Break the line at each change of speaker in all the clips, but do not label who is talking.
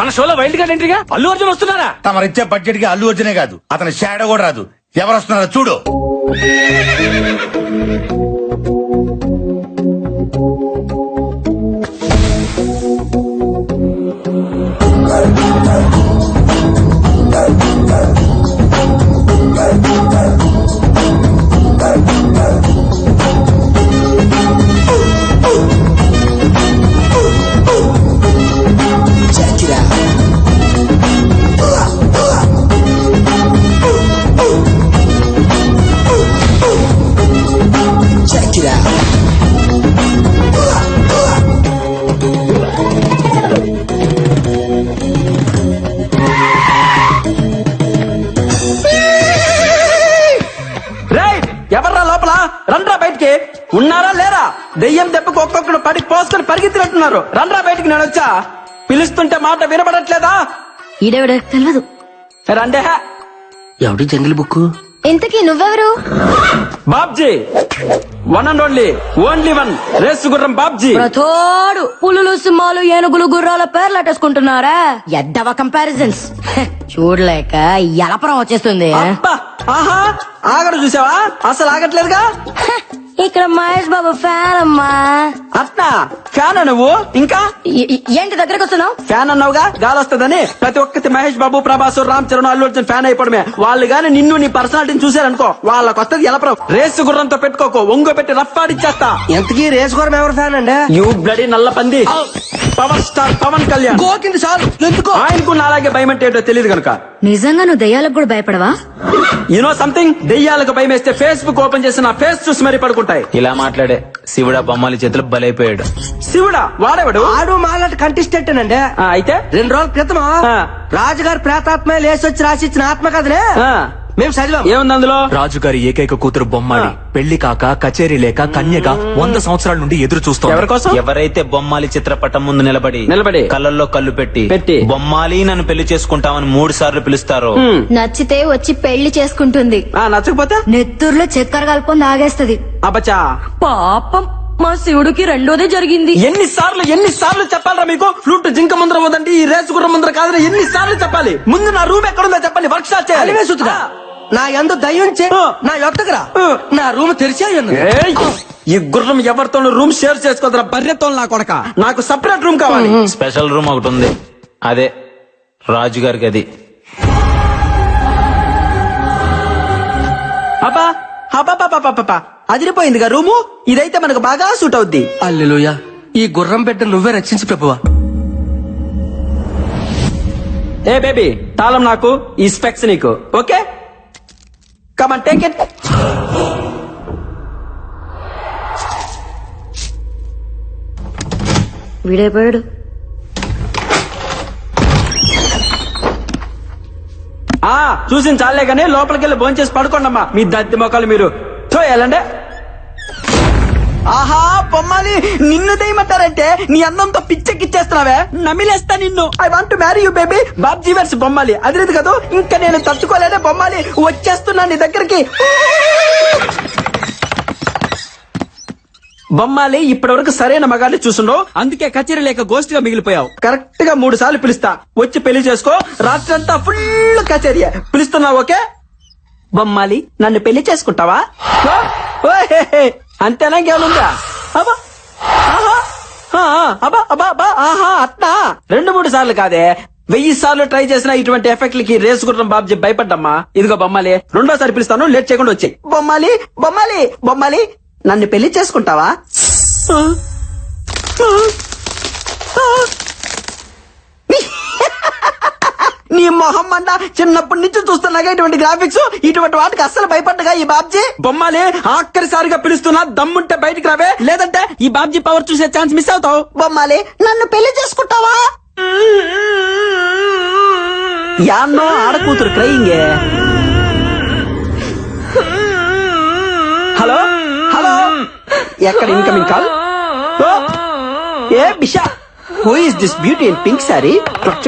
మన షోలో wild card ఎంట్రీగా Allu Arjun వస్తున్నారా?
తమరిచ్చే బడ్జెట్ కి అల్లు అర్జునే కాదు, అతని షాడో కూడా రాదు. ఎవరు వస్తున్నారో చూడు.
ఎవర్రా లోపల? రండ్రా బయటికి. ఉన్నారా లేరా? దెయ్యం దెబ్బకు ఒక్కొక్కడు పడి పోసుకొని పరిగెత్తినట్టున్నారు. రండ్రా బయటికి. నేను వచ్చా పిలుస్తుంటే మాట వినపడట్లేదా?
ఈడెవడ తెలియదు.
రండే.
ఎవడి జంగిల్ బుక్?
ఇంతకీ నువ్వెవరు?
Babji, one and only one race గుర్రం బాబ్జీ.
ప్రతోడు పులులు సింహాలు ఏనుగులు గుర్రాల పేర్లు అట్టేసుకుంటున్నారా? ఎద్దవ కంపారిజన్స్ చూడలేక ఎలపరం వచ్చేస్తుంది.
అబ్బా, ఆహా, ఆగడు చూసావా? అసలు ఆగట్లేదుగా.
ఇక్కడ మహేష్ బాబు ఫ్యాన్ అమ్మా.
అట్నా ఫ్యాన్ నువ్వు? ఇంకా
ఏంటి దగ్గరకు వస్తున్నావు?
ఫ్యాన్ అన్నావుగా, గాలి వస్తుందని. ప్రతి ఒక్కటి మహేష్ బాబు, ప్రభాస్, రామ్ చరణ్, అల్లు అర్జున్ ఫ్యాన్ అయిపోవడమే. వాళ్ళు గాని నిన్ను నీ పర్సనాలిటీని చూసారనుకో, వాళ్ళకి వస్తుంది ఎలపరం. రేసు గుర్రంతో పెట్టుకోకు, ఒంగో పెట్టి రఫ్ ఆడిచ్చేస్తా.
ఎంతకీ రేసు గుర్రం ఎవరు ఫ్యాన్ అండి?
యూ బ్లడీ నల్ల పంది. Power star Pawan Kalyan.
గోకింది చాలు. ఎందుకో
ఆయనకు నాలాగే భయం అంటే ఏంటో తెలియదు కనుక.
నిజంగా నువ్వు దయ్యాలకు కూడా భయపడవా?
యూనో సంథింగ్, దెయ్యాలకు భయం వేస్తే ఫేస్బుక్ ఓపెన్ చేసి నా ఫేస్ చూసి మరీ పడుకుంటాయి.
ఇలా మాట్లాడే శివుడా బొమ్మలి చేతులు బలైపోయాడు.
శివుడా? వాడేవాడు?
ఆడు మాలాంటి కంటెస్టెంట్ అండి.
అయితే
2 రోజుల క్రితం రాజుగారు ప్రేతాత్మ లేసొచ్చి రాసిచ్చిన ఆత్మకథనే మేము చదివాం.
ఏముంది అందులో?
రాజుగారి ఏకైక కూతురు బొమ్మాలి పెళ్లి కాక కచేరీ లేక కన్యగా 100 సంవత్సరాల నుండి ఎదురు చూస్తాం.
ఎవరి కోసం?
ఎవరైతే బొమ్మాలి చిత్రపటం ముందు నిలబడి కళ్ళల్లో కళ్ళు పెట్టి బొమ్మాలి నన్ను పెళ్లి చేసుకుంటామని 3 సార్లు పిలుస్తారో,
నచ్చితే వచ్చి పెళ్లి చేసుకుంటుంది.
నచ్చకపోతే
నెత్తూరులో చక్కెర కలుపుకొని తాగేస్తది.
అబ్బచ్చా,
పాపం మా శివుడికి రెండోదే జరిగింది.
ఎన్నిసార్లు చెప్పాలరా మీకు? ఫ్లూట్ జింక ముందర పోదండి, ఈ రేసు గుర్రం ముందర కాదని ఎన్నిసార్లు చెప్పాలి? ముందు నా రూమ్ ఎక్కడుందో చెప్పండి, వర్క్ షాప్ చేయాలి.
నా ఎందు దయ్యం నా యొక్కరా నా రూమ్ తెరిచే ఉన్నది.
ఈ గుర్రం ఎవరితో రూమ్ షేర్ చేసుకోదరా బర్రెతో నా కొడక. నాకు సపరేట్ రూమ్ కావాలి.
స్పెషల్ రూమ్ ఒకటి ఉంది, అదే రాజుగారి గది.
అబ్బా అబ్బా, అదిరిపోయిందిగా రూము. ఇదైతే మనకు బాగా సూట్ అవుద్ది.
అల్లెలుయా, ఈ గుర్రం బిడ్డ నువ్వే రక్షించు ప్రభువా.
ఏ బేబీ, తాళం నాకు, ఈ స్పెక్స్ నీకు. Okay, come on take it.
వీడైపోయాడు.
చూసింది చాలే గానీ లోపలికి వెళ్ళి భోంచేసి పడుకోండమ్మా. మీ దత్తి మొక్కలు మీరు వెళ్ళండి. ఆహా బొమ్మాలి, నిన్ను దయమంటారంటే నీ అందంతో పిచ్చెక్కిచ్చేస్తున్నావే, నమిలేస్తా నిన్ను. I want to marry you baby. Babji వర్స్ బొమ్మాలి, అదిలేదు కదా. ఇంకా నేను తట్టుకోలేనే బొమ్మాలి, వచ్చేస్తున్నా నీ దగ్గరికి. బొమ్మాలి, ఇప్పటి వరకు సరైన మగాన్ని చూసుండవు, అందుకే కచేరీ లేక గోష్ఠిగా మిగిలిపోయావు. కరెక్ట్ గా 3 సార్లు పిలుస్తా, వచ్చి పెళ్లి చేసుకో. రాత్రంతా ఫుల్ కచేరీ. పిలుస్తున్నావు ఓకే? బొమ్మాలి, నన్ను పెళ్లి చేసుకుంటావా? అంతేనా, ఇంకేమనుందా? అబ్బా ఆహా, అట్నా 2-3 సార్లు కాదే, 1000 సార్లు ట్రై చేసిన ఇటువంటి ఎఫెక్ట్లకి రేసు గుర్రం బాబ్జీ భయపడ్డమ్మా. ఇదిగో బొమ్మాలి, 2వ సారి పిలుస్తాను, లేట్ చేయకుండా వచ్చాయి. బొమ్మాలి, నన్ను పెళ్లి చేసుకుంటావా? నీ మొహం అంట, చిన్నప్పటి నుంచి చూస్తున్నాగా ఇటువంటి గ్రాఫిక్స్, ఇటువంటి వాటికి అస్సలు భయపడ్డగా ఈ బాబ్జీ. బొమ్మాలి, ఆఖరిసారిగా పిలుస్తున్నా, దమ్ముంటే బయటికి రావే, లేదంటే ఈ బాబ్జీ పవర్ చూసే ఛాన్స్ మిస్ అవుతావు. బొమ్మాలి, నన్ను పెళ్లి చేసుకుంటావా? యాన్నో ఆడకూతురు క్రయింగే. హలో, ఎక్కడ incoming call? A Bisha, who is this beauty in pink sorry? Clutch.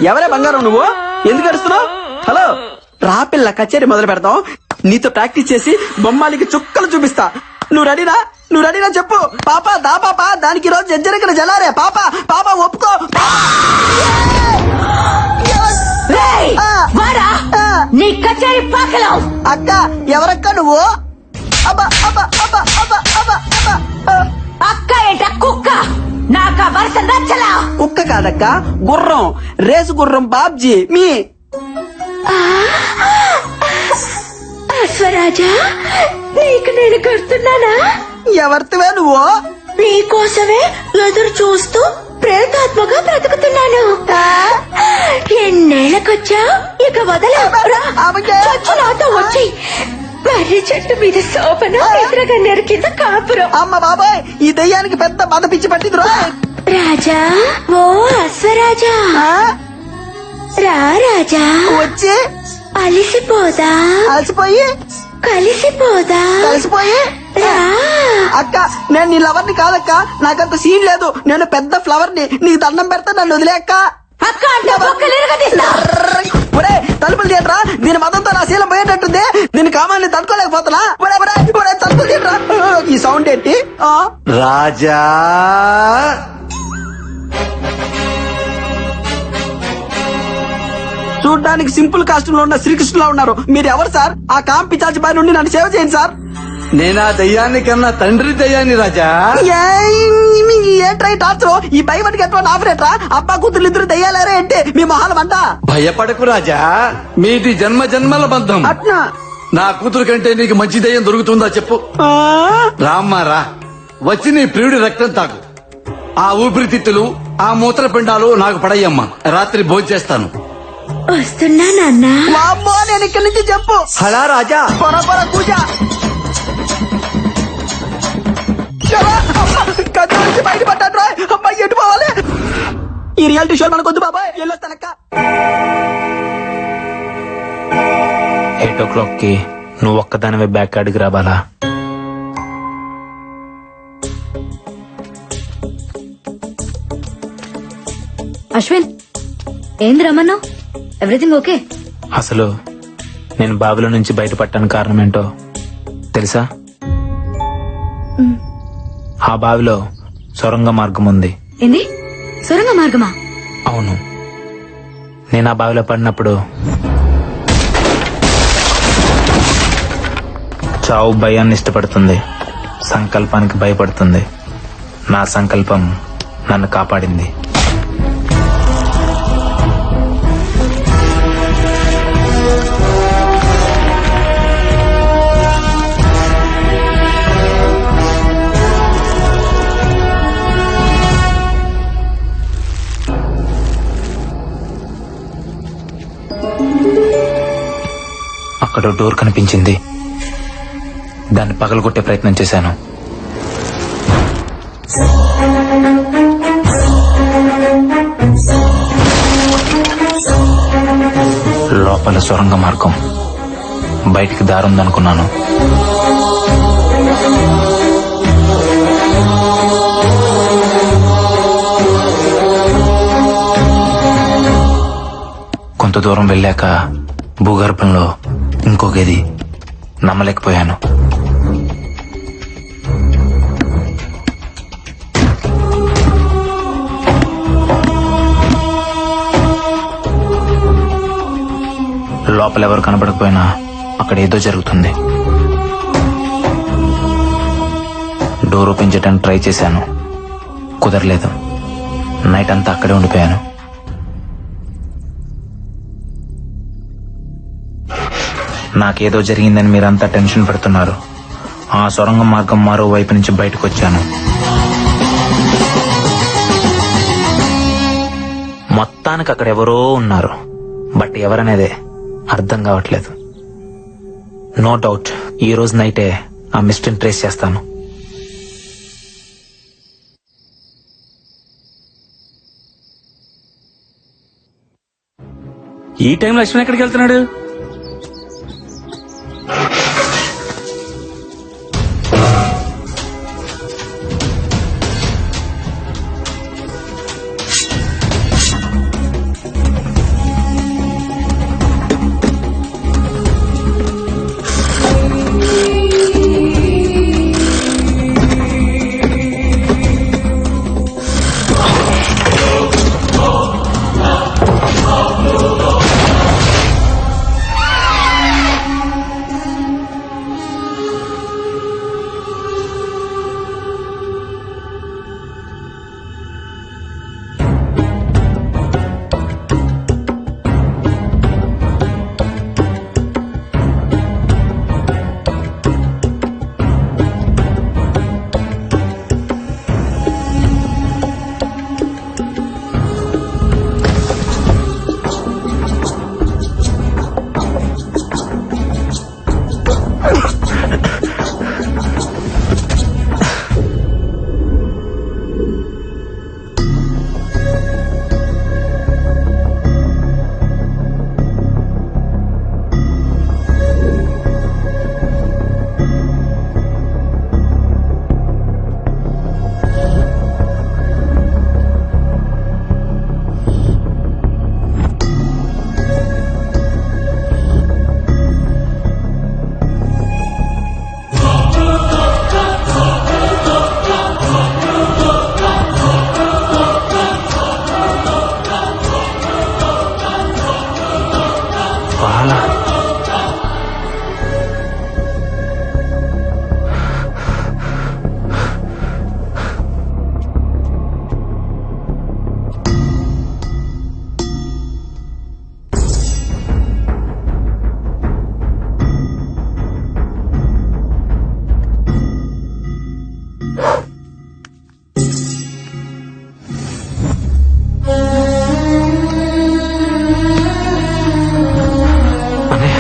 ఎవరే బంగారం నువ్వు? ఎందుకు అడుస్తున్నావు? హలో, రాపిల్ల కచేరీ మొదలు పెడతాం. నీతో ప్రాక్టీస్ చేసి బొమ్మాలికి చుక్కలు చూపిస్తా. నువ్వు రెడీనా చెప్పు పాప దా పాప దానికి ఈ రోజు జజ్జరికన జలారే పాప పాప ఒప్పుకో
రేయ్, వారా నీ కచేరీ పాకలో
అక్క ఎవరక్క నువ్వు అబ్బా అబ్బా అబ్బా అబ్బా అబ్బా అబ్బా
అక్క ఏంట కుక్క నాకా వరుస నచ్చలా.
కుక్క కాదక్క గుర్రం రేసు గుర్రం బాబ్జీ మీ
అశ్వరాజా నీకు నేను కడుతున్నానా?
ఎవరితివే నువ్వు
నీకోసమే ఎదురు చూస్తూ ప్రేతాత్మగా బ్రతుకుతున్నాను. ఎన్నేళ్ళకొచ్చా ఇక వదలా చచ్చు నాతో వచ్చి మర్రి చెట్టు మీద సోపన ఎదురగన్నేరు కింద కాపురం.
అమ్మ బాబాయ్ ఈ దెయ్యానికి పెద్ద బాధ పిచ్చి పట్టింది
రాజా ఓ అశ్వరాజా రా రాజా
వచ్చి
అలిసిపోదా
అలసిపోయి
కలిసిపోదా రా.
అక్క నేను నీ లవర్ ని కాదక్క నాకంత సీన్ లేదు నేను పెద్ద ఫ్లవర్ ని నీకు దండం పెడతా నన్ను వదిలే అక్క
అక్క అంటే బొక్కలేరుగదీస్తా.
ఒరే తలుపులు తీయట్రా దీని మతంతో నా శీలం పోయేటట్టుంది దీని కామాన్ని తట్టుకోలేకపోతున్నా ఒరే తలుపులు తీయట్రా ఈ సౌండ్ ఏంటి
రాజా
చూడ్డానికి సింపుల్ కాస్ట్యూమ్ లో ఉన్న శ్రీకృష్ణులా ఉన్నారు మీరు ఎవరు సార్ ఆ కాం పిచాచి బారి నుండి నన్ను సేవ చేయండి సార్
నేనా దయ్యాన్ని కన్నా తండ్రి దయ్యాన్ని రాజా
ఏంట్రై టార్చర్ ఈ భయపడికి ఎటువంటి ఆఫరేట్రా అబ్బా కూతురు ఇద్దరు దయ్యాలారే అంటే మీ మొహాల వంట
భయపడకు రాజా మీది జన్మ జన్మల బంధం
అట్నా
నా కూతురు కంటే నీకు మంచి దయ్యం దొరుకుతుందా చెప్పు రామ్మా రా వచ్చి నీ ప్రియుడి రక్తం తాకు ఆ ఊపిరితిత్తులు ఆ మూత్రపిండాలు నాకు పడయ్యమ్మా రాత్రి భోంచేస్తాను
వస్తున్నా నాన్న.
వామ్మో నేను ఇక్కడి నుంచి చెప్పు
హలా రాజా
పొర కూజ కథ నుంచి బయటపడ్డాడు రా అమ్మాయి ఎటు పోవాలి ఈ రియాలిటీ షో మనకొద్దు బాబాయ్ వెళ్ళొస్తానక్క
8 o'clock కి నువ్వు ఒక్కదానివే బ్యాక్ అడిగి రాబాలా
అశ్విన్ ఏంది రమ్మన్నావు? Everything okay?
అసలు నేను బావిలో నుంచి బయటపడటానికి కారణం ఏంటో తెలుసా? ఆ బావిలో సొరంగ మార్గం ఉంది.
ఏంది సొరంగ మార్గమా?
అవును, నేను ఆ బావిలో పడినప్పుడు చావు భయాన్ని ఇష్టపడుతుంది, సంకల్పానికి భయపడుతుంది. నా సంకల్పం నన్ను కాపాడింది. అక్కడ డోర్ కనిపించింది, దాన్ని పగలగొట్టే ప్రయత్నం చేశాను. లోపల సొరంగ మార్గం, బయటికి దారుందనుకున్నాను. కొంత దూరం వెళ్ళాక భూగర్భంలో ఇంకో గది. నమ్మలేకపోయాను. లోపల ఎవరు కనబడకపోయినా అక్కడ ఏదో జరుగుతుంది. డోర్ ఓపెన్ చేయడానికి ట్రై చేశాను, కుదరలేదు. నైట్ అంతా అక్కడే ఉండిపోయాను. నాకేదో జరిగిందని మీరంతా టెన్షన్ పెడుతున్నారు. ఆ సొరంగ మార్గం మరో వైపు నుంచి బయటకు వచ్చాను. మొత్తానికి అక్కడ ఎవరో ఉన్నారు, బట్ ఎవరనేదే అర్థం కావట్లేదు. నో డౌట్ ఈ రోజు నైటే ఆ మిస్టరీని ట్రేస్ చేస్తాను.
ఈ టైం లక్ష్మణ్ ఎక్కడికి వెళ్తున్నాడు?
బాలా అన్నయ్య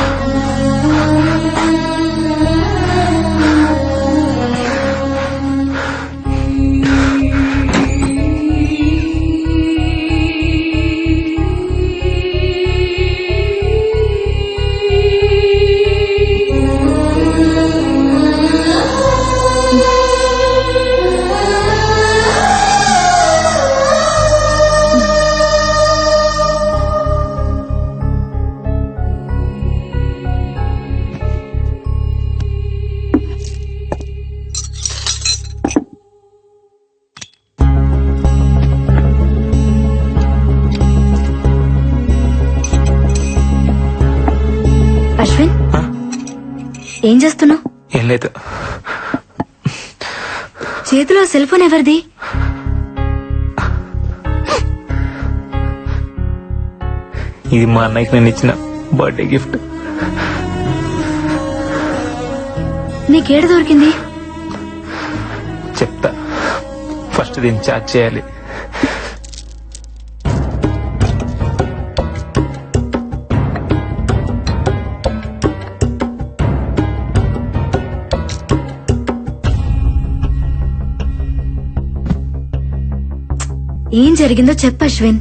అశ్విన్
ఆ?
ఏం చేస్తున్నావు?
ఏం లేదు.
చేతిలో సెల్ ఫోన్ ఎవరిది?
ఇది మా అన్నయ్యకి నేను ఇచ్చిన బర్త్డే గిఫ్ట్.
నీకేడ దొరికింది?
చెప్తా, ఫస్ట్ దీన్ని చార్జ్ చేయాలి.
ఏం జరిగిందో చెప్పు అశ్విన్.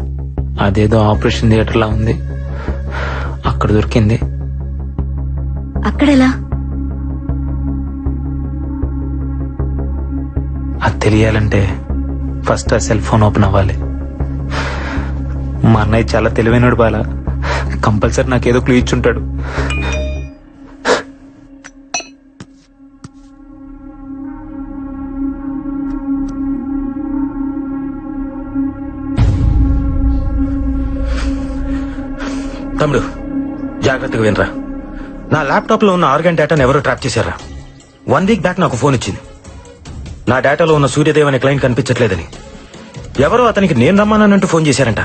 అదేదో ఆపరేషన్ థియేటర్ లా ఉంది, అక్కడ దొరికింది.
అక్కడెలా?
అది తెలియాలంటే ఫస్ట్ ఆ సెల్ ఫోన్ ఓపెన్ అవ్వాలి. మా అన్నయ్య చాలా తెలివైనడు బాలా, కంపల్సరీ నాకేదో క్లూ ఇచ్చుంటాడు.
తమ్ముడు, జాగ్రత్తగా వినరా. నా ల్యాప్టాప్ లో ఉన్న ఆర్గాన్ డేటాను ఎవరో ట్రాప్ చేశారా? 1 వీక్ బ్యాక్ నాకు ఫోన్ ఇచ్చింది. నా డేటాలో ఉన్న సూర్యదేవ్ అనే క్లయింట్ కనిపించట్లేదని. ఎవరో అతనికి నేను రమ్మానంటూ ఫోన్ చేశారంట.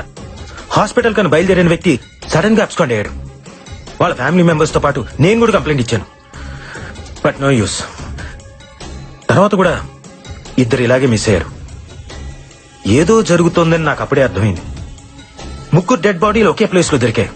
హాస్పిటల్ కని బయలుదేరిన వ్యక్తి సడన్ గా అబ్స్కాండ్ అయ్యాడు. వాళ్ళ ఫ్యామిలీ మెంబర్స్ తో పాటు నేను కూడా కంప్లైంట్ ఇచ్చాను, బట్ నో యూస్. తర్వాత కూడా ఇద్దరు ఇలాగే మిస్ అయ్యారు. ఏదో జరుగుతోందని నాకు అప్పుడే అర్థమైంది. 3 డెడ్ బాడీలు ఒకే ప్లేస్ లో దొరికాయి.